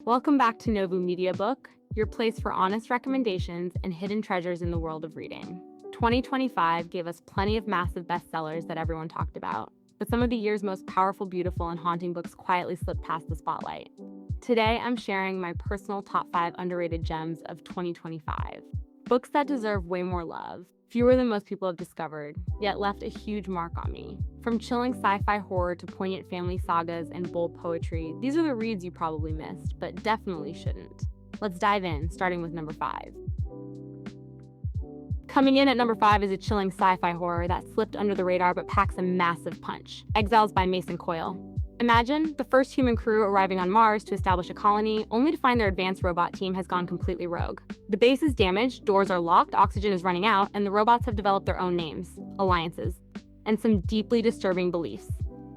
Welcome back to Novu Media Book, your place for honest recommendations and hidden treasures in the world of reading. 2025 gave us plenty of massive bestsellers that everyone talked about, but some of the year's most powerful, beautiful, and haunting books quietly slipped past the spotlight. Today, I'm sharing my personal top 5 underrated gems of 2025. Books that deserve way more love, fewer than most people have discovered, yet left a huge mark on me. From chilling sci-fi horror to poignant family sagas and bold poetry, these are the reads you probably missed, but definitely shouldn't. Let's dive in, starting with number 5. Coming in at number 5 is a chilling sci-fi horror that slipped under the radar but packs a massive punch. Exiles by Coile. Imagine the first human crew arriving on Mars to establish a colony, only to find their advanced robot team has gone completely rogue. The base is damaged, doors are locked, oxygen is running out, and the robots have developed their own names, alliances, and some deeply disturbing beliefs.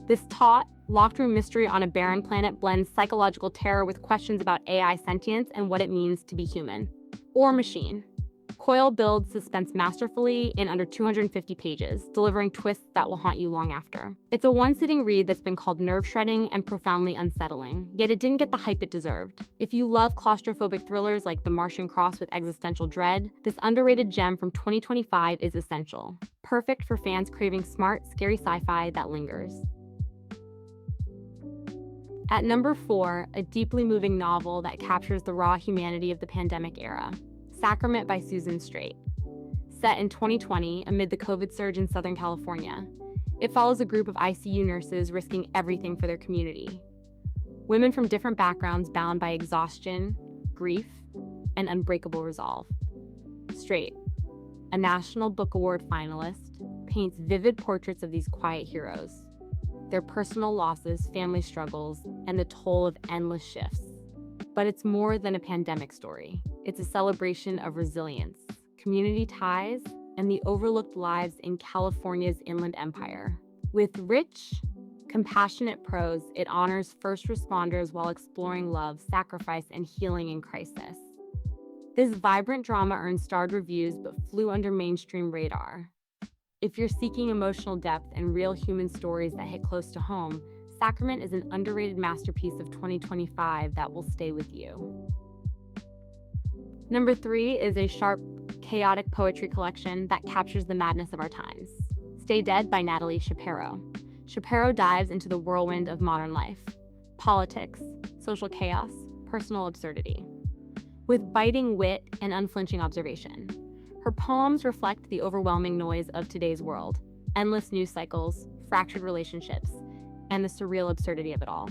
This taut, locked-room mystery on a barren planet blends psychological terror with questions about AI sentience and what it means to be human. Or machine. Coile builds suspense masterfully in under 250 pages, delivering twists that will haunt you long after. It's a one-sitting read that's been called nerve-shredding and profoundly unsettling, yet it didn't get the hype it deserved. If you love claustrophobic thrillers like The Martian crossed with existential dread, this underrated gem from 2025 is essential. Perfect for fans craving smart, scary sci-fi that lingers. At number 4, a deeply moving novel that captures the raw humanity of the pandemic era. Sacrament by Susan Straight. Set in 2020 amid the COVID surge in Southern California, it follows a group of ICU nurses risking everything for their community. Women from different backgrounds bound by exhaustion, grief, and unbreakable resolve. Straight, a National Book Award finalist, paints vivid portraits of these quiet heroes, their personal losses, family struggles, and the toll of endless shifts. But it's more than a pandemic story. It's a celebration of resilience, community ties, and the overlooked lives in California's Inland Empire. With rich, compassionate prose, it honors first responders while exploring love, sacrifice, and healing in crisis. This vibrant drama earned starred reviews but flew under mainstream radar. If you're seeking emotional depth and real human stories that hit close to home, Sacrament is an underrated masterpiece of 2025 that will stay with you. Number 3 is a sharp, chaotic poetry collection that captures the madness of our times. Stay Dead by Natalie Shapero. Shapero dives into the whirlwind of modern life, politics, social chaos, personal absurdity, with biting wit and unflinching observation. Her poems reflect the overwhelming noise of today's world, endless news cycles, fractured relationships, and the surreal absurdity of it all.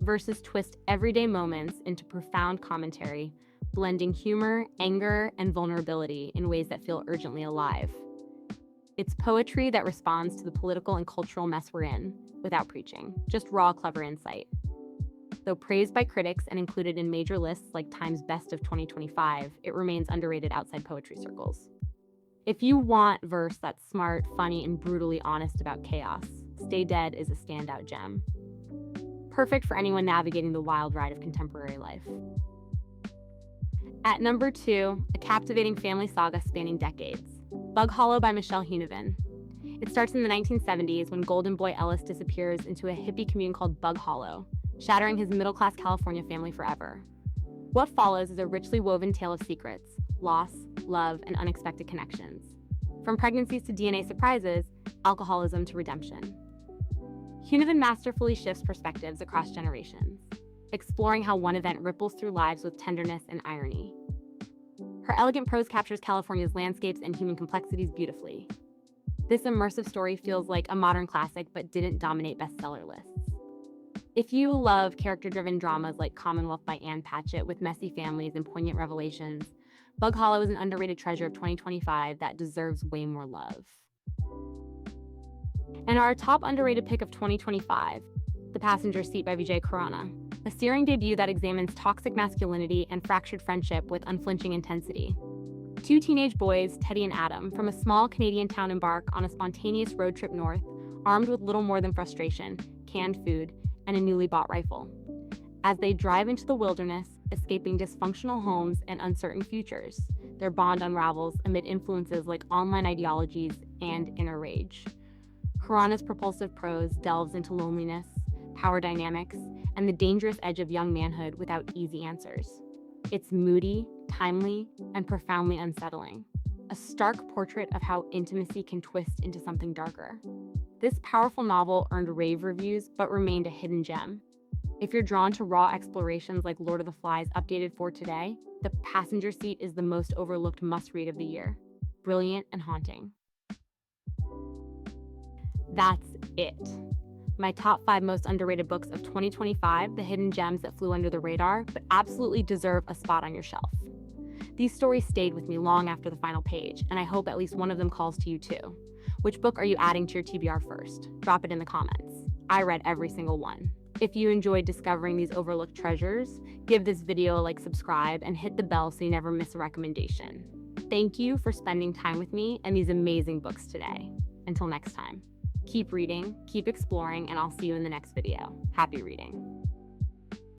Verses twist everyday moments into profound commentary, blending humor, anger, and vulnerability in ways that feel urgently alive. It's poetry that responds to the political and cultural mess we're in, without preaching, just raw, clever insight. Though praised by critics and included in major lists like Time's Best of 2025, it remains underrated outside poetry circles. If you want verse that's smart, funny, and brutally honest about chaos, Stay Dead is a standout gem. Perfect for anyone navigating the wild ride of contemporary life. At number 2, a captivating family saga spanning decades. Bug Hollow by Michelle Huneven. It starts in the 1970s when Golden Boy Ellis disappears into a hippie commune called Bug Hollow, shattering his middle-class California family forever. What follows is a richly woven tale of secrets, loss, love, and unexpected connections. From pregnancies to DNA surprises, alcoholism to redemption. Huneven masterfully shifts perspectives across generations, exploring how one event ripples through lives with tenderness and irony. Her elegant prose captures California's landscapes and human complexities beautifully. This immersive story feels like a modern classic but didn't dominate bestseller lists. If you love character-driven dramas like Commonwealth by Anne Patchett with messy families and poignant revelations, Bug Hollow is an underrated treasure of 2025 that deserves way more love. And our top underrated pick of 2025, The Passenger Seat by Vijay Khurana, a searing debut that examines toxic masculinity and fractured friendship with unflinching intensity. Two teenage boys, Teddy and Adam, from a small Canadian town embark on a spontaneous road trip north, armed with little more than frustration, canned food, and a newly bought rifle. As they drive into the wilderness, escaping dysfunctional homes and uncertain futures, their bond unravels amid influences like online ideologies and inner rage. Khurana's propulsive prose delves into loneliness, power dynamics, and the dangerous edge of young manhood without easy answers. It's moody, timely, and profoundly unsettling. A stark portrait of how intimacy can twist into something darker. This powerful novel earned rave reviews but remained a hidden gem. If you're drawn to raw explorations like Lord of the Flies updated for today, The Passenger Seat is the most overlooked must-read of the year. Brilliant and haunting. That's it. My top 5 most underrated books of 2025, the hidden gems that flew under the radar, but absolutely deserve a spot on your shelf. These stories stayed with me long after the final page, and I hope at least one of them calls to you too. Which book are you adding to your TBR first? Drop it in the comments. I read every single one. If you enjoyed discovering these overlooked treasures, give this video a like, subscribe, and hit the bell so you never miss a recommendation. Thank you for spending time with me and these amazing books today. Until next time, keep reading, keep exploring, and I'll see you in the next video. Happy reading.